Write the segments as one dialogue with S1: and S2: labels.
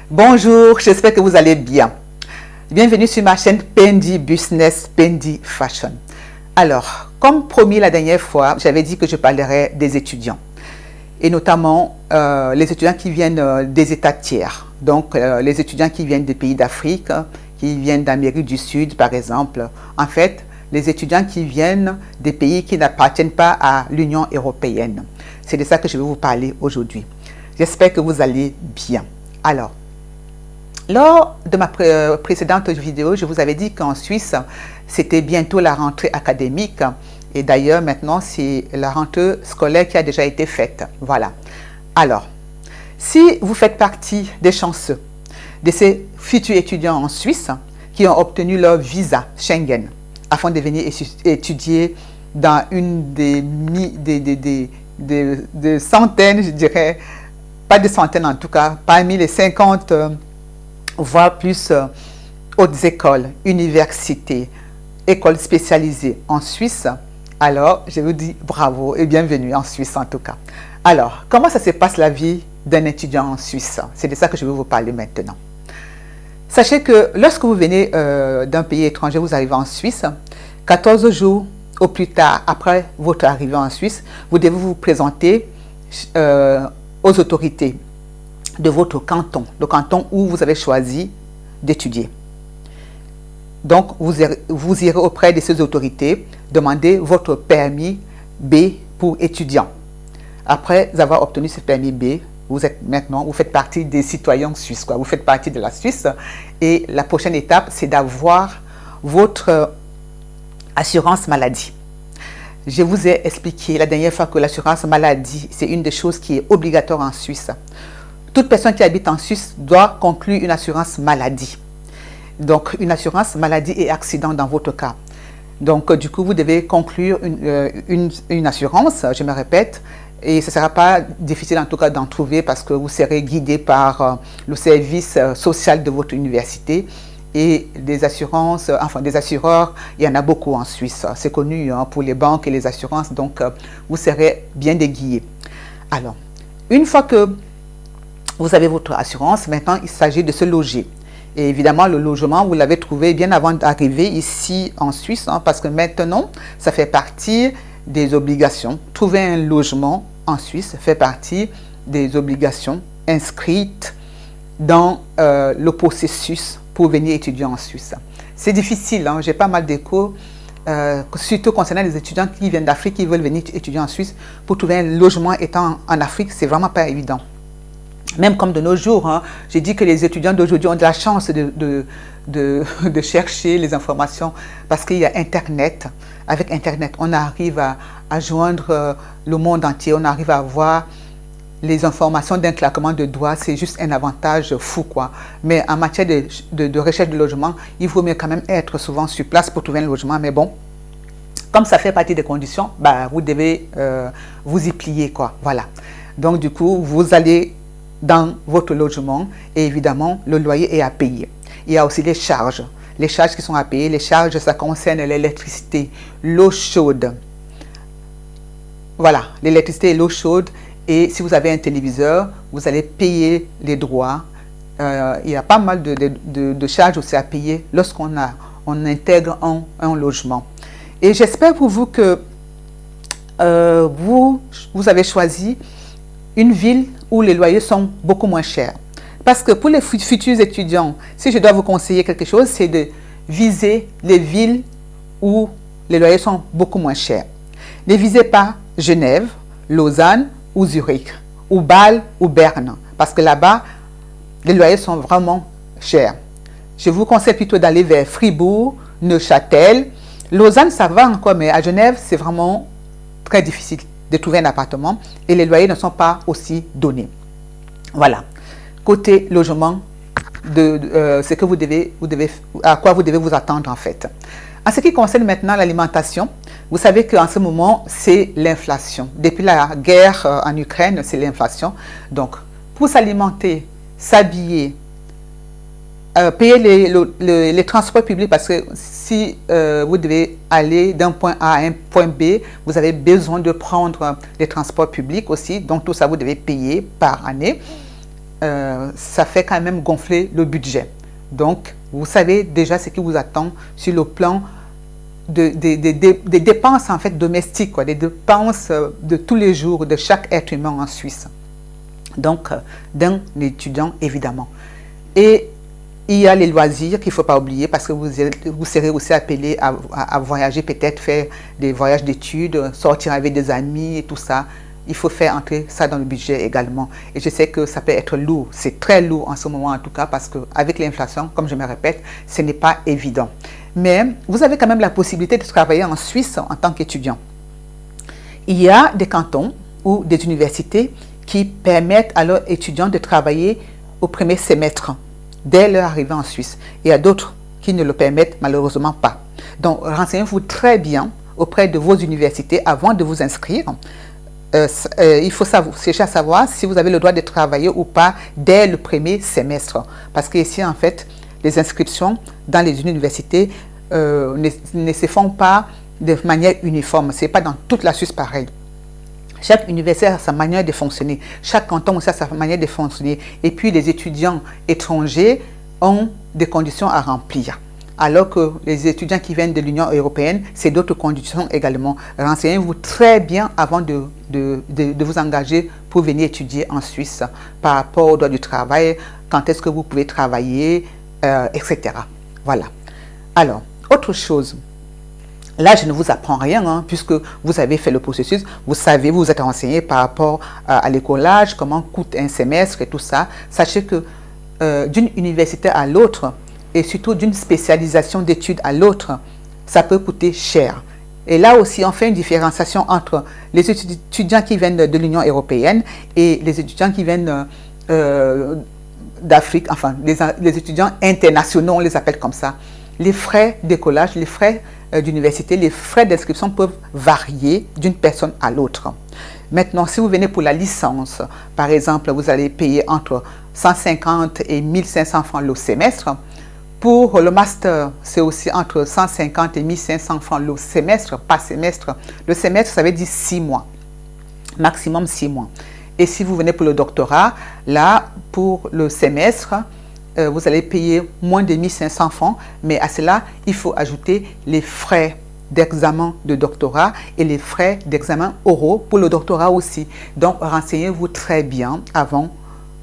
S1: Bonjour, j'espère que vous allez bien. Bienvenue sur ma chaîne PND Business, PND Fashion. Alors, comme promis la dernière fois, j'avais dit que je parlerais des étudiants. Et notamment les étudiants qui viennent des États tiers. Donc, les étudiants qui viennent des pays d'Afrique, qui viennent d'Amérique du Sud, par exemple. En fait, les étudiants qui viennent des pays qui n'appartiennent pas à l'Union européenne. C'est de ça que je vais vous parler aujourd'hui. J'espère que vous allez bien. Alors, lors de ma précédente vidéo, je vous avais dit qu'en Suisse, c'était bientôt la rentrée académique. Et d'ailleurs, maintenant, c'est la rentrée scolaire qui a déjà été faite. Voilà. Alors, si vous faites partie des chanceux, de ces futurs étudiants en Suisse qui ont obtenu leur visa Schengen afin de venir étudier dans une des centaines, je dirais, pas des centaines en tout cas, parmi les 50 voire plus hautes écoles, universités, écoles spécialisées en Suisse, alors je vous dis bravo et bienvenue en Suisse en tout cas. Alors, comment ça se passe la vie d'un étudiant en Suisse? C'est de ça que je vais vous parler maintenant. Sachez que lorsque vous venez d'un pays étranger, vous arrivez en Suisse, 14 jours au plus tard après votre arrivée en Suisse, vous devez vous présenter aux autorités de votre canton, le canton où vous avez choisi d'étudier. Donc, vous irez auprès de ces autorités demander votre permis B pour étudiant. Après avoir obtenu ce permis B, vous faites partie des citoyens suisses, quoi. Vous faites partie de la Suisse et la prochaine étape, c'est d'avoir votre assurance maladie. Je vous ai expliqué la dernière fois que l'assurance maladie, c'est une des choses qui est obligatoire en Suisse. Toute personne qui habite en Suisse doit conclure une assurance maladie. Donc, une assurance maladie et accident dans votre cas. Donc, du coup, vous devez conclure une assurance, je me répète, et ce ne sera pas difficile en tout cas d'en trouver parce que vous serez guidé par le service social de votre université. Et des assurances, enfin des assureurs, il y en a beaucoup en Suisse. C'est connu pour les banques et les assurances, donc vous serez bien déguillé. Alors, une fois que vous avez votre assurance, maintenant il s'agit de se loger. Et évidemment, le logement, vous l'avez trouvé bien avant d'arriver ici en Suisse, parce que maintenant, ça fait partie des obligations. Trouver un logement en Suisse fait partie des obligations inscrites dans le processus pour venir étudier en Suisse. C'est difficile, j'ai pas mal d'échos, surtout concernant les étudiants qui viennent d'Afrique, qui veulent venir étudier en Suisse. Pour trouver un logement étant en Afrique, c'est vraiment pas évident. Même comme de nos jours, j'ai dit que les étudiants d'aujourd'hui ont de la chance de chercher les informations parce qu'il y a Internet. Avec Internet, on arrive à joindre le monde entier, on arrive à voir les informations d'un claquement de doigts. C'est juste un avantage fou, quoi. Mais en matière de recherche de logement, il vaut mieux quand même être souvent sur place pour trouver un logement. Mais bon, comme ça fait partie des conditions, vous devez vous y plier, quoi. Voilà. Donc, du coup, vous allez dans votre logement et évidemment, le loyer est à payer. Il y a aussi les charges. Les charges qui sont à payer, les charges, ça concerne l'électricité, l'eau chaude. Voilà, l'électricité et l'eau chaude. Et si vous avez un téléviseur, vous allez payer les droits. Il y a pas mal de charges aussi à payer lorsqu'on intègre un logement. Et j'espère pour vous que vous avez choisi une ville où les loyers sont beaucoup moins chers. Parce que pour les futurs étudiants, si je dois vous conseiller quelque chose, c'est de viser les villes où les loyers sont beaucoup moins chers. Ne visez pas Genève, Lausanne ou Zurich, ou Bâle ou Berne, parce que là-bas, les loyers sont vraiment chers. Je vous conseille plutôt d'aller vers Fribourg, Neuchâtel. Lausanne, ça va encore, mais à Genève, c'est vraiment très difficile de trouver un appartement et les loyers ne sont pas aussi donnés. Voilà. Côté logement, ce que à quoi vous devez vous attendre en fait. En ce qui concerne maintenant l'alimentation, vous savez qu'en ce moment, c'est l'inflation. Depuis la guerre en Ukraine, c'est l'inflation. Donc, pour s'alimenter, s'habiller, payer les transports publics, parce que si vous devez aller d'un point A à un point B, vous avez besoin de prendre les transports publics aussi. Donc, tout ça, vous devez payer par année. ça fait quand même gonfler le budget. Donc, vous savez déjà ce qui vous attend sur le plan des dépenses en fait domestiques, quoi, des dépenses de tous les jours de chaque être humain en Suisse. Donc, d'un étudiant évidemment. Et il y a les loisirs qu'il ne faut pas oublier parce que vous serez aussi appelé à voyager, peut-être faire des voyages d'études, sortir avec des amis et tout ça. Il faut faire entrer ça dans le budget également. Et je sais que ça peut être lourd, c'est très lourd en ce moment en tout cas parce qu'avec l'inflation, comme je me répète, ce n'est pas évident. Mais vous avez quand même la possibilité de travailler en Suisse en tant qu'étudiant. Il y a des cantons ou des universités qui permettent à leurs étudiants de travailler au premier semestre dès leur arrivée en Suisse. Il y a d'autres qui ne le permettent malheureusement pas. Donc, renseignez-vous très bien auprès de vos universités avant de vous inscrire. Il faut chercher à savoir si vous avez le droit de travailler ou pas dès le premier semestre. Parce que ici, en fait, les inscriptions dans les universités ne se font pas de manière uniforme. Ce n'est pas dans toute la Suisse pareil. Chaque université a sa manière de fonctionner. Chaque canton aussi a sa manière de fonctionner. Et puis, les étudiants étrangers ont des conditions à remplir. Alors que les étudiants qui viennent de l'Union européenne, c'est d'autres conditions également. Renseignez-vous très bien avant de vous engager pour venir étudier en Suisse par rapport au droit du travail, quand est-ce que vous pouvez travailler, etc. Voilà. Alors, autre chose. Là, je ne vous apprends rien, hein, puisque vous avez fait le processus, vous savez, vous êtes renseigné par rapport à l'écolage, comment coûte un semestre et tout ça. Sachez que d'une université à l'autre, et surtout d'une spécialisation d'études à l'autre, ça peut coûter cher. Et là aussi, on fait une différenciation entre les étudiants qui viennent de l'Union européenne et les étudiants qui viennent d'Afrique, enfin, les étudiants internationaux, on les appelle comme ça. Les frais d'écolage, les frais d'université, les frais d'inscription peuvent varier d'une personne à l'autre. Maintenant, si vous venez pour la licence, par exemple, vous allez payer entre 150 et 1500 francs le semestre. Pour le master, c'est aussi entre 150 et 1500 francs le semestre, pas semestre. Le semestre, ça veut dire 6 mois, maximum 6 mois. Et si vous venez pour le doctorat, là, pour le semestre, vous allez payer moins de 1500 francs, mais à cela, il faut ajouter les frais d'examen de doctorat et les frais d'examen oraux pour le doctorat aussi. Donc, renseignez-vous très bien avant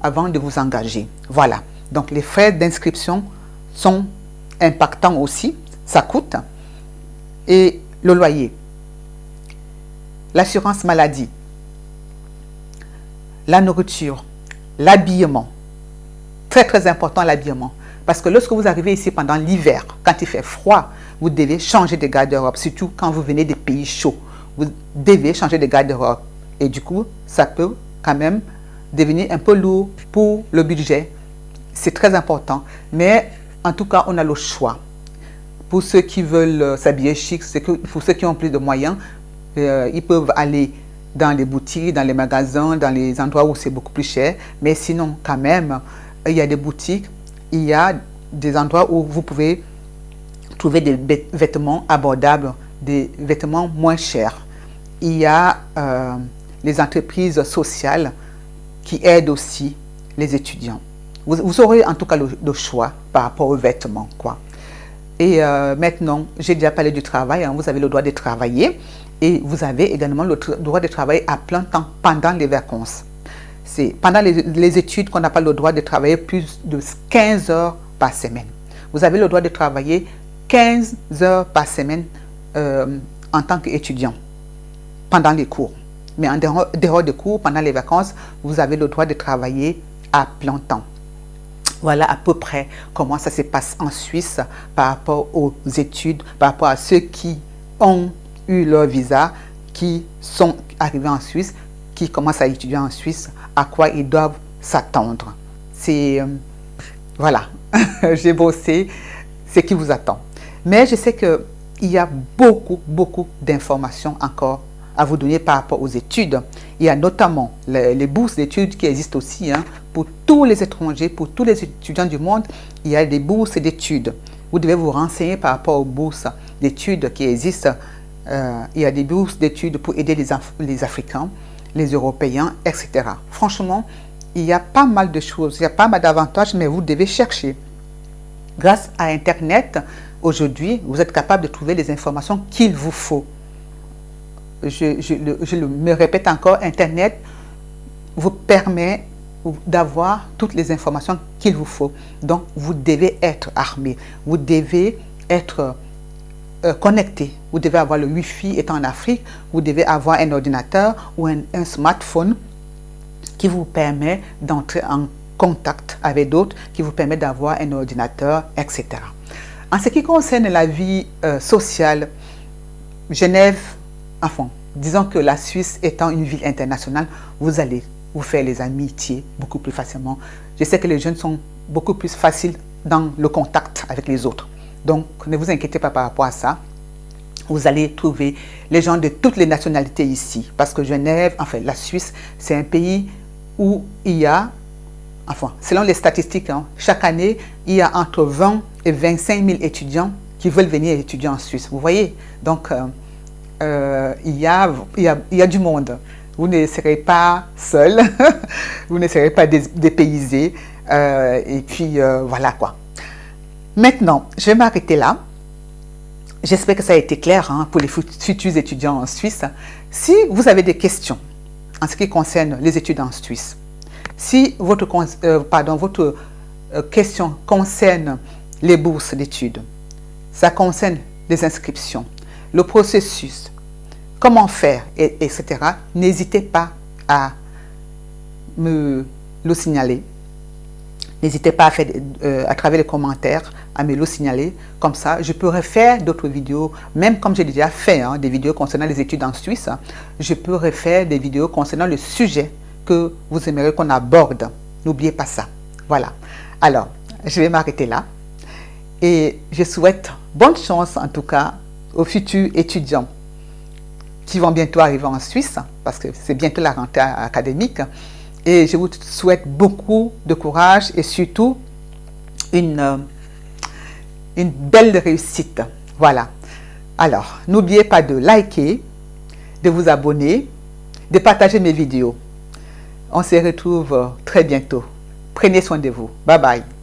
S1: de vous engager. Voilà. Donc, les frais d'inscription sont impactants aussi, ça coûte. Et le loyer, l'assurance maladie, la nourriture, l'habillement. Très, très important l'habillement. Parce que lorsque vous arrivez ici pendant l'hiver, quand il fait froid, vous devez changer de garde-robe, surtout quand vous venez des pays chauds. Vous devez changer de garde-robe. Et du coup, ça peut quand même devenir un peu lourd pour le budget. C'est très important. Mais en tout cas, on a le choix. Pour ceux qui veulent s'habiller chic, pour ceux qui ont plus de moyens, ils peuvent aller dans les boutiques, dans les magasins, dans les endroits où c'est beaucoup plus cher. Mais sinon, quand même, il y a des boutiques, il y a des endroits où vous pouvez trouver des vêtements abordables, des vêtements moins chers. Il y a les entreprises sociales qui aident aussi les étudiants. Vous aurez en tout cas le choix par rapport aux vêtements, quoi. Et maintenant, j'ai déjà parlé du travail, hein, vous avez le droit de travailler et vous avez également le droit de travailler à plein temps pendant les vacances. C'est pendant les études qu'on n'a pas le droit de travailler plus de 15 heures par semaine. Vous avez le droit de travailler 15 heures par semaine en tant qu'étudiant pendant les cours. Mais en dehors des cours, pendant les vacances, vous avez le droit de travailler à plein temps. Voilà à peu près comment ça se passe en Suisse par rapport aux études, par rapport à ceux qui ont eu leur visa, qui sont arrivés en Suisse, qui commencent à étudier en Suisse, à quoi ils doivent s'attendre. C'est, voilà, j'ai bossé ce qui vous attend. Mais je sais qu'il y a beaucoup d'informations encore à vous donner par rapport aux études. Il y a notamment les bourses d'études qui existent aussi, hein, pour tous les étrangers, pour tous les étudiants du monde. Il y a des bourses d'études. Vous devez vous renseigner par rapport aux bourses d'études qui existent. Il y a des bourses d'études pour aider les Africains, les Européens, etc. Franchement, il y a pas mal de choses, il y a pas mal d'avantages, mais vous devez chercher. Grâce à Internet, aujourd'hui, vous êtes capable de trouver les informations qu'il vous faut. Je me répète encore, Internet vous permet d'avoir toutes les informations qu'il vous faut. Donc, vous devez être armé, vous devez être connecté, vous devez avoir le Wi-Fi étant en Afrique, vous devez avoir un ordinateur ou un smartphone qui vous permet d'entrer en contact avec d'autres, qui vous permet d'avoir un ordinateur, etc. En ce qui concerne la vie sociale, Genève, enfin, disons que la Suisse étant une ville internationale, vous allez vous faire les amitiés beaucoup plus facilement. Je sais que les jeunes sont beaucoup plus faciles dans le contact avec les autres. Donc, ne vous inquiétez pas par rapport à ça. Vous allez trouver les gens de toutes les nationalités ici. Parce que Genève, enfin, la Suisse, c'est un pays où il y a, enfin, selon les statistiques, hein, chaque année, il y a entre 20 et 25 000 étudiants qui veulent venir étudier en Suisse. Vous voyez? Donc, il y a du monde. Vous ne serez pas seul, vous ne serez pas dépaysé. Et puis, voilà quoi. Maintenant, je vais m'arrêter là. J'espère que ça a été clair hein, pour les futurs étudiants en Suisse. Si vous avez des questions en ce qui concerne les études en Suisse, si votre question concerne les bourses d'études, ça concerne les inscriptions, le processus, comment faire, etc., n'hésitez pas à me le signaler. N'hésitez pas à faire, à travers les commentaires, à me le signaler. Comme ça, je pourrais faire d'autres vidéos, même comme j'ai déjà fait hein, des vidéos concernant les études en Suisse. Je pourrais faire des vidéos concernant le sujet que vous aimeriez qu'on aborde. N'oubliez pas ça. Voilà. Alors, je vais m'arrêter là. Et je souhaite bonne chance, en tout cas, aux futurs étudiants qui vont bientôt arriver en Suisse, parce que c'est bientôt la rentrée académique. Et je vous souhaite beaucoup de courage et surtout une belle réussite. Voilà. Alors, n'oubliez pas de liker, de vous abonner, de partager mes vidéos. On se retrouve très bientôt. Prenez soin de vous. Bye bye.